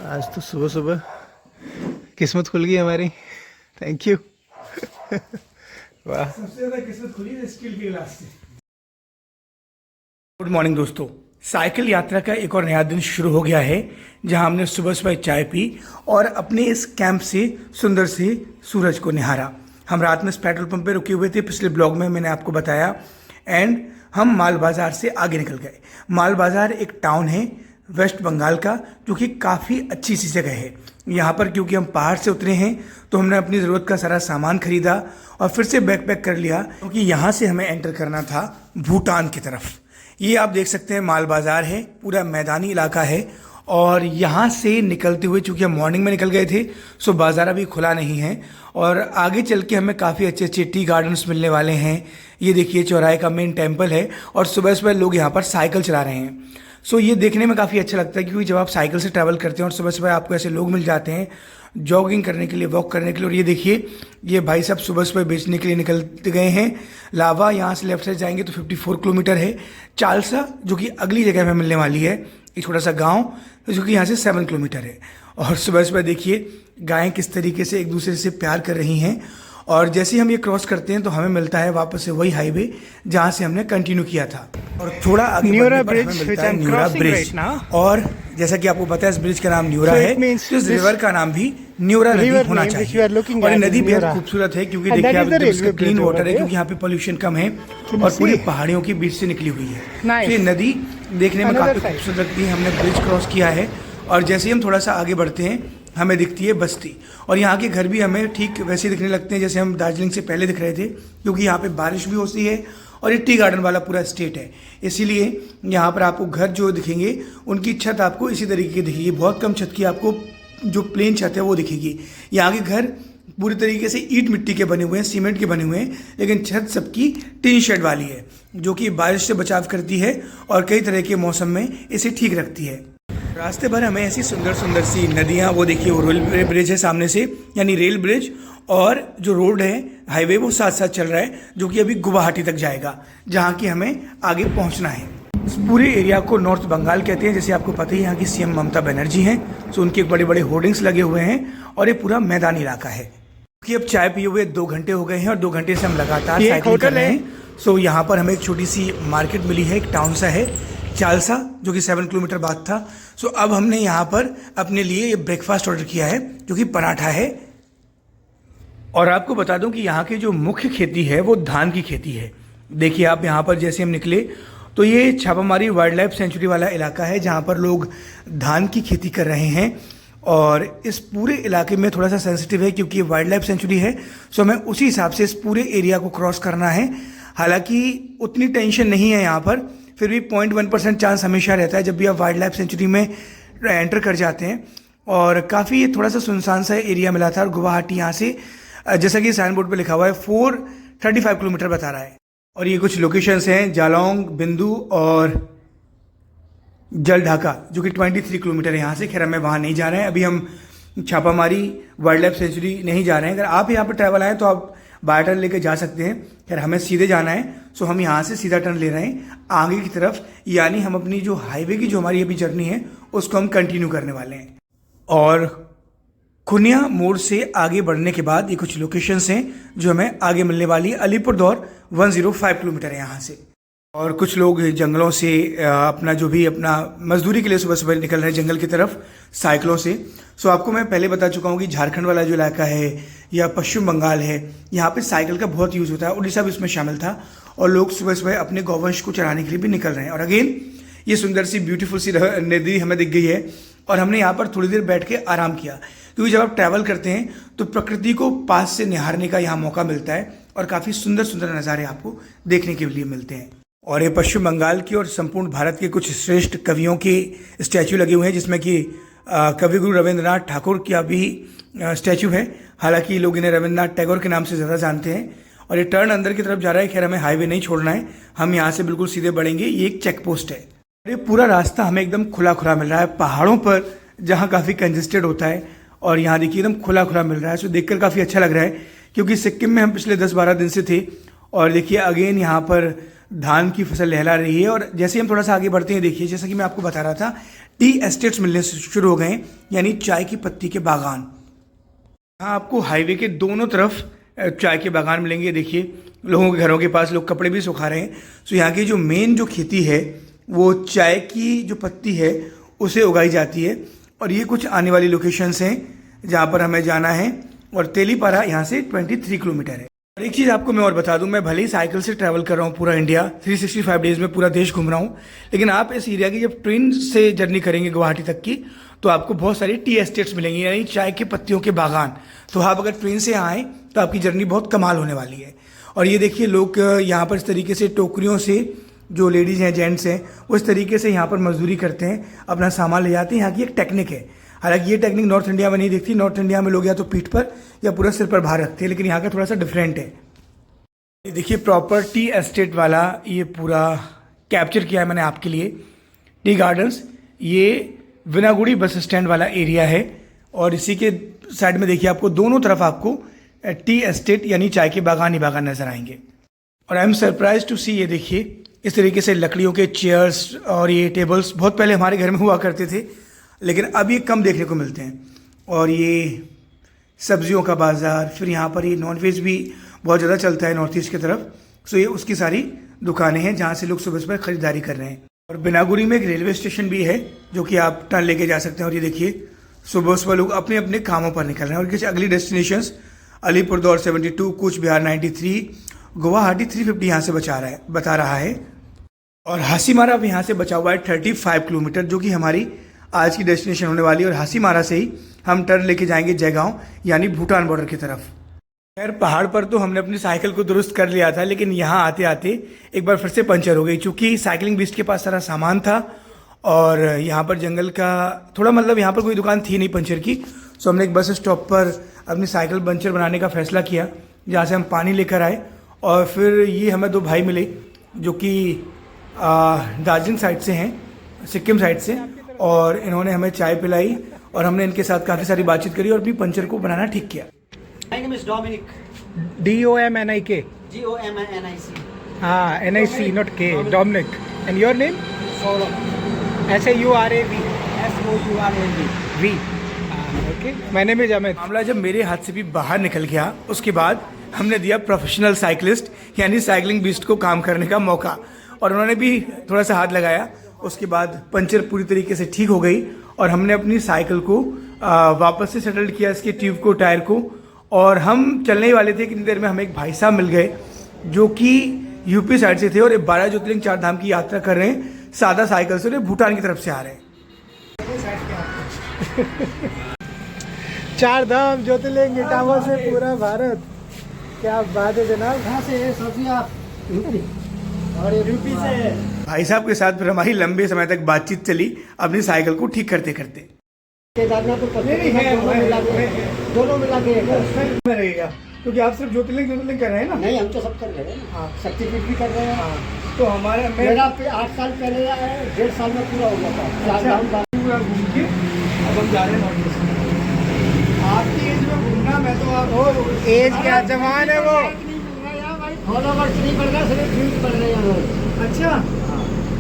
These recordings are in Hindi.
आज तो सुबह सुबह किस्मत खुल गई हमारी। Thank you. वाह, सबसे ज्यादा किस्मत खुली है स्टील के गिलास से। गुड मॉर्निंग दोस्तों, साइकिल यात्रा का एक और नया दिन शुरू हो गया है, जहां हमने सुबह सुबह चाय पी और अपने इस कैंप से सुंदर से सूरज को निहारा। हम रात में इस पेट्रोल पंप पे रुके हुए थे, पिछले ब्लॉग में मैंने आपको बताया। एंड हम माल बाजार से आगे निकल गए। माल बाजार एक टाउन है वेस्ट बंगाल का, जो कि काफ़ी अच्छी सी जगह है। यहाँ पर क्योंकि हम पहाड़ से उतरे हैं तो हमने अपनी ज़रूरत का सारा सामान खरीदा और फिर से बैग पैक कर लिया, क्योंकि यहाँ से हमें एंटर करना था भूटान की तरफ। ये आप देख सकते हैं माल बाजार है, पूरा मैदानी इलाका है। और यहाँ से निकलते हुए, चूँकि हम मॉर्निंग में निकल गए थे, सो बाज़ार अभी खुला नहीं है। और आगे चल के हमें काफ़ी अच्छे अच्छे टी गार्डन्स मिलने वाले हैं। ये देखिए चौराहे का मेन टेम्पल है और सुबह सुबह लोग यहाँ पर साइकिल चला रहे हैं। सो ये देखने में काफ़ी अच्छा लगता है, क्योंकि जब आप साइकिल से ट्रैवल करते हैं और सुबह सुबह आपको ऐसे लोग मिल जाते हैं जॉगिंग करने के लिए, वॉक करने के लिए। और ये देखिए, ये भाई साहब सुबह सुबह बेचने के लिए निकलते गए हैं। लावा यहाँ से लेफ्ट साइड जाएंगे तो 54 किलोमीटर है। चालसा, जो कि अगली जगह में मिलने वाली है, एक छोटा सा गांव, जो कि यहाँ से 7 किलोमीटर है। और सुबह सुबह देखिए गायें किस तरीके से एक दूसरे से प्यार कर रही हैं। और जैसे ही हम ये क्रॉस करते हैं तो हमें मिलता है वापस से वही हाईवे जहाँ से हमने कंटिन्यू किया था। और थोड़ा आगे न्यूरा बढ़ने पर हमें मिलता है न्यूरा ब्रिज। और जैसा कि आपको पता है इस ब्रिज का नाम न्यूरा है, तो इस रिवर का नाम भी न्यूरा नदी होना चाहिए। और ये नदी बेहद खूबसूरत है, क्योंकि देखिए आप इसका क्लीन वाटर है, क्योंकि यहाँ पे पोल्यूशन कम है और पूरी पहाड़ियों के बीच से निकली हुई है। तो ये नदी देखने में काफी खूबसूरत लगती है। हमने ब्रिज क्रॉस किया है और जैसे ही हम थोड़ा सा आगे बढ़ते हैं हमें दिखती है बस्ती। और यहाँ के घर भी हमें ठीक वैसे दिखने लगते हैं जैसे हम दार्जिलिंग से पहले दिख रहे थे, क्योंकि यहाँ पे बारिश भी होती है और ये टी गार्डन वाला पूरा स्टेट है। इसीलिए यहाँ पर आपको घर जो दिखेंगे उनकी छत आपको इसी तरीके की दिखेगी। बहुत कम छत की आपको जो प्लेन छत है वो दिखेगी। यहाँ के घर पूरी तरीके से ईंट मिट्टी के बने हुए हैं, सीमेंट के बने हुए हैं, लेकिन छत सबकी टिन शेड वाली है, जो कि बारिश से बचाव करती है और कई तरह के मौसम में इसे ठीक रखती है। रास्ते भर हमें ऐसी सुंदर सुंदर सी नदियाँ, वो देखिए वो रेल ब्रिज है सामने से, यानी रेल ब्रिज, और जो रोड है हाईवे वो साथ साथ चल रहा है, जो कि अभी गुवाहाटी तक जाएगा, जहाँ की हमें आगे पहुँचना है। इस पूरे एरिया को नॉर्थ बंगाल कहते हैं। जैसे आपको पता ही, यहाँ की सीएम ममता बनर्जी हैं, तो उनके बड़े बड़े होर्डिंग्स लगे हुए हैं और ये पूरा मैदानी इलाका है। कि अब चाय पिए हुए 2 घंटे हो गए हैं और 2 घंटे से हम लगातार साइकिल कर रहे हैं। सो यहाँ पर हमें एक छोटी सी मार्केट मिली है, एक टाउन सा है चालसा, जो कि 7 किलोमीटर बाद था। सो अब हमने यहाँ पर अपने लिए ये ब्रेकफास्ट ऑर्डर किया है, जो कि पराठा है। और आपको बता दूं कि यहाँ की जो मुख्य खेती है वो धान की खेती है। देखिए आप यहाँ पर जैसे हम निकले तो ये छापामारी वाइल्ड लाइफ सेंचुरी वाला इलाका है, जहाँ पर लोग धान की खेती कर रहे हैं। और इस पूरे इलाके में थोड़ा सा सेंसिटिव है, क्योंकि ये वाइल्ड लाइफ सेंचुरी है। सो हमें उसी हिसाब से इस पूरे एरिया को क्रॉस करना है। हालांकि उतनी टेंशन नहीं है यहाँ पर, फिर भी 0.1% चांस हमेशा रहता है जब भी आप वाइल्ड लाइफ सेंचुरी में एंटर कर जाते हैं। और काफ़ी थोड़ा सा सुनसान सा एरिया मिला था। और गुवाहाटी यहाँ से, जैसा कि साइन बोर्ड पे लिखा हुआ है, 435 किलोमीटर बता रहा है। और ये कुछ लोकेशंस हैं, जालौंग, बिंदु और जलढाका, जो कि 23 किलोमीटर है यहाँ से। खैर हमें वहाँ नहीं जा रहे हैं, अभी हम छापामारी वाइल्ड लाइफ सेंचुरी नहीं जा रहे हैं। अगर आप यहाँ पर ट्रैवल आए तो आप बाय टर्न लेके जा सकते हैं। खैर हमें सीधे जाना है, सो हम यहाँ से सीधा टर्न ले रहे हैं आगे की तरफ, यानी हम अपनी जो हाईवे की जो हमारी अभी जर्नी है उसको हम कंटिन्यू करने वाले हैं। और खुनिया मोड़ से आगे बढ़ने के बाद ये कुछ लोकेशंस हैं जो हमें आगे मिलने वाली है। अलीपुरदौर 105 किलोमीटर है यहाँ से। और कुछ लोग जंगलों से अपना जो भी अपना मजदूरी के लिए सुबह सुबह निकल रहे हैं जंगल की तरफ साइकिलों से। सो आपको मैं पहले बता चुका हूँ कि झारखंड वाला जो इलाका है या पश्चिम बंगाल है, यहाँ पे साइकिल का बहुत यूज़ होता है। उड़ीसा भी इसमें शामिल था और लोग सुबह सुबह अपने गौवंश को चराने के लिए भी निकल रहे हैं। और अगेन ये सुंदर सी ब्यूटीफुल सी नदी हमें दिख गई है और हमने यहाँ पर थोड़ी देर बैठ के आराम किया, क्योंकि जब आप ट्रैवल करते हैं तो प्रकृति को पास से निहारने का यहाँ मौका मिलता है और काफ़ी सुंदर सुंदर नज़ारे आपको देखने के लिए मिलते हैं। और ये पश्चिम बंगाल की और संपूर्ण भारत के कुछ श्रेष्ठ कवियों के स्टैचू लगे हुए हैं, जिसमें कि कविगुरु रविंद्रनाथ ठाकुर का भी स्टैचू है। हालांकि लोग इन्हें रविंद्रनाथ टैगोर के नाम से ज़्यादा जानते हैं। और ये टर्न अंदर की तरफ जा रहा है। खैर हमें हाईवे नहीं छोड़ना है, हम यहाँ से बिल्कुल सीधे बढ़ेंगे। ये एक चेक पोस्ट है। ये पूरा रास्ता हमें एकदम खुला खुला मिल रहा है, पहाड़ों पर जहाँ काफ़ी कंजेस्टेड होता है, और यहाँ देखिए एकदम खुला खुला मिल रहा है। सो देखकर काफ़ी अच्छा लग रहा है, क्योंकि सिक्किम में हम पिछले 10-12 दिन से थे। और देखिए अगेन यहाँ पर धान की फसल लहरा रही है। और जैसे हम थोड़ा सा आगे बढ़ते हैं, देखिए जैसा कि मैं आपको बता रहा था, टी एस्टेट्स मिलने शुरू हो गए हैं, यानी चाय की पत्ती के बागान। हाँ, आपको हाईवे के दोनों तरफ चाय के बागान मिलेंगे। देखिए लोगों के घरों के पास लोग कपड़े भी सुखा रहे हैं। तो यहाँ की जो मेन जो खेती है वो चाय की जो पत्ती है उसे उगाई जाती है। और ये कुछ आने वाली लोकेशंस हैं जहाँ पर हमें जाना है। और तेलीपारा यहाँ से 23 किलोमीटर है। और एक चीज़ आपको मैं और बता दूं, मैं भले ही साइकिल से ट्रैवल कर रहा हूँ पूरा इंडिया, 365 डेज में पूरा देश घूम रहा हूँ, लेकिन आप इस एरिया की जब ट्रेन से जर्नी करेंगे गुवाहाटी तक की, तो आपको बहुत सारी टी एस्टेट्स मिलेंगी, यानी चाय के पत्तियों के बागान। तो आप अगर ट्रेन से आएँ तो आपकी जर्नी बहुत कमाल होने वाली है। और ये देखिए लोग यहाँ पर इस तरीके से टोकरियों से, जो लेडीज़ हैं जेंट्स हैं, वो इस तरीके से यहाँ पर मजदूरी करते हैं, अपना सामान ले जाते हैं। यहाँ की एक टेक्निक है। हालांकि ये टेक्निक नॉर्थ इंडिया में नहीं दिखती। नॉर्थ इंडिया में लोग या तो पीठ पर या पूरा सिर पर भार रखते हैं, लेकिन यहाँ का थोड़ा सा डिफरेंट है। ये देखिए प्रॉपर टी एस्टेट वाला ये पूरा कैप्चर किया है मैंने आपके लिए। टी गार्डन्स, ये विनागुड़ी बस स्टैंड वाला एरिया है। और इसी के साइड में देखिए आपको दोनों तरफ आपको टी एस्टेट यानी चाय के बागान ही बागान नजर आएंगे। और आई एम सरप्राइज टू सी, ये देखिए इस तरीके से लकड़ियों के चेयर्स और ये टेबल्स बहुत पहले हमारे घर में हुआ करते थे, लेकिन अब ये कम देखने को मिलते हैं। और ये सब्जियों का बाज़ार, फिर यहाँ पर ये नॉनवेज भी बहुत ज़्यादा चलता है नॉर्थ ईस्ट की तरफ। सो ये उसकी सारी दुकानें हैं जहाँ से लोग सुबह सुबह खरीदारी कर रहे हैं। और बिनागुड़ी में एक रेलवे स्टेशन भी है जो कि आप टर्न लेके जा सकते हैं। और ये देखिए सुबह सुबह लोग अपने अपने कामों पर निकल रहे हैं। और किसी अगली डेस्टिनेशंस अलीपुरद्वार 72, कूच बिहार 93, गुवाहाटी 350 यहाँ से बता रहा है। और हासीमारा अब यहाँ से बचा हुआ है 35 किलोमीटर, जो कि हमारी आज की डेस्टिनेशन होने वाली है। और हासीमारा से ही हम टर्न लेके जाएंगे जयगांव, यानी भूटान बॉर्डर की तरफ। खैर पहाड़ पर तो हमने अपनी साइकिल को दुरुस्त कर लिया था, लेकिन यहाँ आते आते एक बार फिर से पंचर हो गई, क्योंकि साइकिलिंग बीस्ट के पास सारा सामान था और यहाँ पर जंगल का थोड़ा मतलब यहाँ पर कोई दुकान थी नहीं पंचर की। सो हमने एक बस स्टॉप पर अपनी साइकिल पंचर बनाने का फैसला किया, जहाँ से हम पानी लेकर आए। और फिर ये हमें दो भाई मिले जो कि दार्जिलिंग साइड से हैं, सिक्किम साइड से, और इन्होंने हमें चाय पिलाई और हमने इनके साथ काफ़ी सारी बातचीत करी और भी पंचर को बनाना ठीक किया। My name is Dominic. DOMNIK. Dominic. Ah, NIC, not K. Dominic. And your name? Saurabh. SAURAV. SOURAV. V. Okay. My name is Amit. मामला जब मेरे हाथ से भी बाहर निकल गया, उसके बाद हमने दिया प्रोफेशनल साइकिलिस्ट यानी साइकिलिंग बीस्ट को काम करने का मौका, और उन्होंने भी थोड़ा सा हाथ लगाया। उसके बाद पंचर पूरी तरीके से ठीक हो गई और हमने अपनी साइकिल को वापस से सेटल किया, इसके ट्यूब को, टायर को। और हम चलने ही वाले थे, कितनी देर में हमें एक भाई साहब मिल गए जो कि यूपी साइड से थे और 12 ज्योतिर्लिंग 4 धाम की यात्रा कर रहे हैं सादा साइकिल से, भूटान की तरफ से आ रहे हैं। 4 धाम ज्योतिर्लिंग इटावा से पूरा भारत, क्या बात है जनाब। कहाँ से सब्जियाँ? यूपी। और यूपी से। भाई साहब के साथ फिर हमारी लंबे समय तक बातचीत चली अपनी साइकिल को ठीक करते करते। केदारनाथ तो दोनों मिला के रहेगा, क्योंकि आप सिर्फ ज्योतिर्लिंग कर रहे हैं ना? नहीं, हम तो सब कर रहे हैं ना। हाँ, शक्तिपीठ भी कर रहे हैं। तो हमारा मेरा 8 साल पहले 1.5 साल में पूरा हो गया था। 4 धाम पूरा घूम के अब हम जा रहे हैं नॉर्थ ईस्ट। आपकी एज में घूमना, मैं तो आप एज क्या जवान है वो। फॉलोवर्स नहीं बढ़ रहा, सिर्फ व्यूज बढ़ रहे हैं। अच्छा,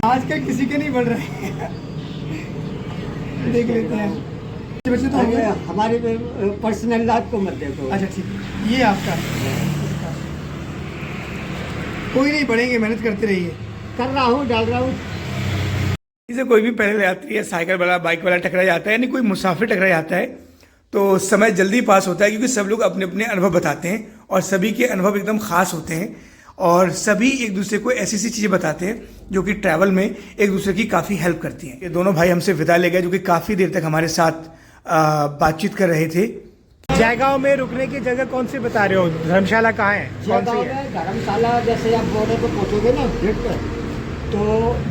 आजकल किसी के नहीं बढ़ रहे हैं। देख लेते हैं। बच्चे तो हमारे पर्सनल लाइफ को मत देखो। अच्छा ठीक, ये आपका कोई नहीं, बढ़ेंगे, मेहनत करते रहिए। कर रहा हूँ, डाल रहा हूँ। इसे कोई भी पहले यात्री है, साइकिल वाला, बाइक वाला टकरा जाता है, यानी कोई मुसाफिर टकरा जाता है, तो समय जल्दी पास होता है, क्योंकि सब लोग अपने अपने अनुभव बताते हैं और सभी के अनुभव एकदम खास होते हैं। और सभी एक दूसरे को ऐसी सी चीज़ें बताते हैं जो कि ट्रैवल में एक दूसरे की काफ़ी हेल्प करती हैं। ये दोनों भाई हमसे विदा ले गए, जो कि काफ़ी देर तक हमारे साथ बातचीत कर रहे थे। जयगांव में रुकने की जगह कौन सी बता रहे हो? धर्मशाला कहाँ है? कौन सी है? धर्मशाला जैसे आप बॉर्डर पे पहुँचोगे ना गेट पे, तो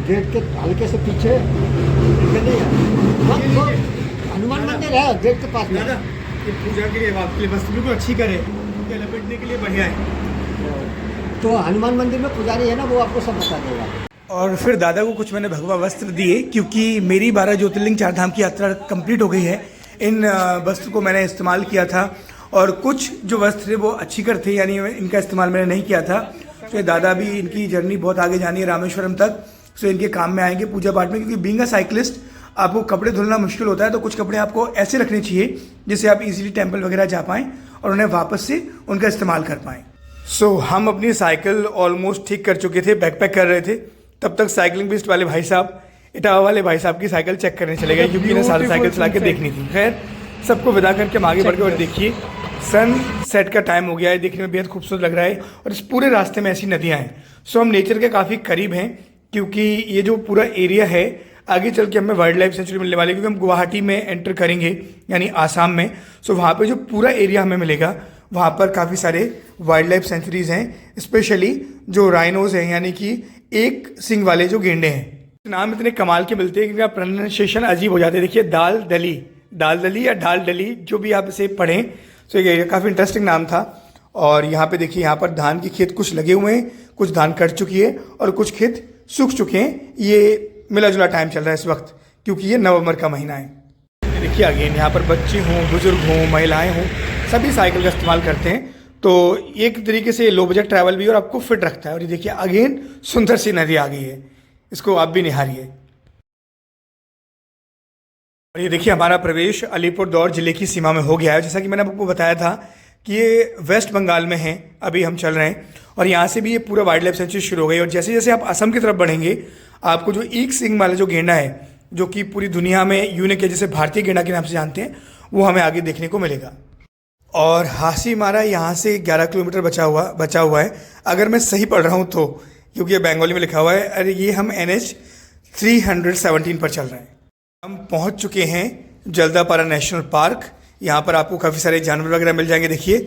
गेट के हल्के से पीछे हनुमान मंदिर है, गेट के पास में। ये पूजा के लिए, आपके लिए वस्तु बिल्कुल अच्छी करे, लपेटने के लिए बढ़िया है। तो हनुमान मंदिर में पुजारी है ना, वो आपको सब बता देगा। और फिर दादा को कुछ मैंने भगवा वस्त्र दिए, क्योंकि मेरी 12 ज्योतिर्लिंग 4 धाम की यात्रा कंप्लीट हो गई है। इन वस्त्र को मैंने इस्तेमाल किया था, और कुछ जो वस्त्र थे वो अच्छी कर थे, यानी इनका इस्तेमाल मैंने नहीं किया था। सो ये दादा भी, इनकी जर्नी बहुत आगे जानी है रामेश्वरम तक। सो इनके काम में आएंगे पूजा पाठ में, क्योंकि बीइंग अ साइकिलिस्ट आपको कपड़े धुलना मुश्किल होता है, तो कुछ कपड़े आपको ऐसे रखने चाहिए जिससे आप इजीली टेंपल वगैरह जा पाएँ और उन्हें वापस से उनका इस्तेमाल कर पाएँ। सो हम अपनी साइकिल ऑलमोस्ट ठीक कर चुके थे, बैकपैक कर रहे थे, तब तक साइकिलिंग बिस्ट वाले भाई साहब, इटावा वाले भाई साहब की साइकिल चेक करने चले गए, क्योंकि इन्हें सारी साइकिल चला के देखनी थी। खैर सबको विदा करके हम आगे बढ़ गए और देखिए सन सेट का टाइम हो गया है, देखने में बेहद खूबसूरत लग रहा है और इस पूरे रास्ते में ऐसी नदियाँ हैं। सो हम नेचर के काफ़ी करीब हैं, क्योंकि ये जो पूरा एरिया है आगे चल के हमें वाइल्ड लाइफ सेंचुरी मिलने वाली है, क्योंकि हम गुवाहाटी में एंटर करेंगे यानी आसाम में। सो वहाँ पे जो पूरा एरिया हमें मिलेगा वहाँ पर काफ़ी सारे वाइल्ड लाइफ सेंचुरीज हैं, स्पेशली जो राइनोज हैं यानी कि एक सिंग वाले जो गेंडे हैं। नाम इतने कमाल के मिलते हैं क्योंकि प्रोनाउंसिएशन अजीब हो जाते हैं। देखिए दाल दली या ढाल डली, जो भी आप इसे पढ़ें। तो ये काफ़ी इंटरेस्टिंग नाम था। और यहाँ पे देखिए यहाँ पर धान के खेत कुछ लगे हुए हैं, कुछ धान कट चुकी है और कुछ खेत सूख चुके हैं। ये मिला जुला टाइम चल रहा है इस वक्त, क्योंकि ये नवंबर का महीना है। देखिए अगेन यहाँ पर बच्चे हों, बुजुर्ग हों, महिलाएं हों, सभी साइकिल का इस्तेमाल करते हैं। तो एक तरीके से लो बजट ट्रैवल भी और आपको फिट रखता है। और ये देखिए अगेन सुंदर सी नदी आ गई है, इसको आप भी निहारिए। और ये देखिए हमारा प्रवेश अलीपुरद्वार जिले की सीमा में हो गया है। जैसा कि मैंने आपको बताया था कि ये वेस्ट बंगाल में है, अभी हम चल रहे हैं और यहाँ से भी ये पूरा वाइल्ड लाइफ सेंचुरी शुरू हो गई। और जैसे जैसे आप असम की तरफ बढ़ेंगे आपको जो एक सिंग वाला जो गेंडा है, जो कि पूरी दुनिया में यूनिक है, जिसे भारतीय गेंडा के नाम से जानते हैं, वो हमें आगे देखने को मिलेगा। और हासीमारा यहाँ से 11 किलोमीटर बचा हुआ है, अगर मैं सही पढ़ रहा हूँ तो, क्योंकि ये बंगाली में लिखा हुआ है। अरे ये हम NH 317 पर चल रहे हैं। हम पहुँच चुके हैं जल्दापारा नेशनल पार्क। यहाँ पर आपको काफ़ी सारे जानवर वगैरह मिल जाएंगे। देखिए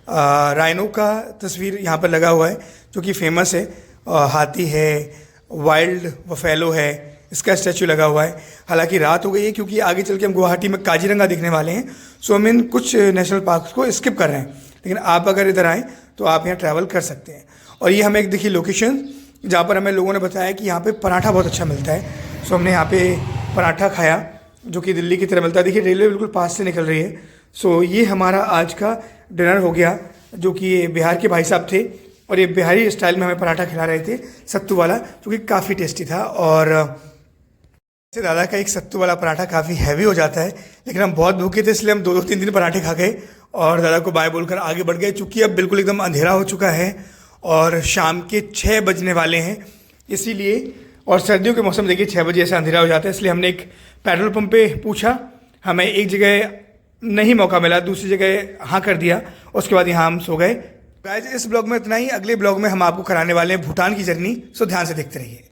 राइनो का तस्वीर यहाँ पर लगा हुआ है जो कि फेमस है। हाथी है, वाइल्ड बफेलो है, इसका स्टैचू लगा हुआ है। हालांकि रात हो गई है, क्योंकि आगे चल के हम गुवाहाटी में काजीरंगा देखने वाले हैं। सो हम इन कुछ नेशनल पार्क्स को स्किप कर रहे हैं, लेकिन आप अगर इधर आएँ तो आप यहाँ ट्रैवल कर सकते हैं। और ये हमें एक देखिए लोकेशन, जहाँ पर हमें लोगों ने बताया कि यहाँ पे पराठा बहुत अच्छा मिलता है। सो हमने यहाँ पे पराठा खाया, जो कि दिल्ली की तरह मिलता है। देखिए रेलवे बिल्कुल पास से निकल रही है। सो ये हमारा आज का डिनर हो गया, जो कि बिहार के भाई साहब थे और ये बिहारी स्टाइल में हमें पराठा खिला रहे थे, सत्तू वाला, जो कि काफ़ी टेस्टी था। और दादा का एक सत्तू वाला पराठा काफ़ी हैवी हो जाता है, लेकिन हम बहुत भूखे थे इसलिए हम 2-3 पराठे खा गए और दादा को बाय बोलकर आगे बढ़ गए। चूँकि अब बिल्कुल एकदम अंधेरा हो चुका है और शाम के 6 बजने वाले हैं, इसीलिए। और सर्दियों के मौसम देखिए 6 बजे ऐसा अंधेरा हो जाता है, इसलिए हमने एक पेट्रोल पंप पे पूछा, हमें एक जगह नहीं मौका मिला, दूसरी जगह हाँ कर दिया, उसके बाद यहाँ हम सो गए। गाइस इस ब्लॉग में इतना ही। अगले ब्लॉग में हम आपको कराने वाले हैं भूटान की जर्नी। सो ध्यान से देखते रहिए।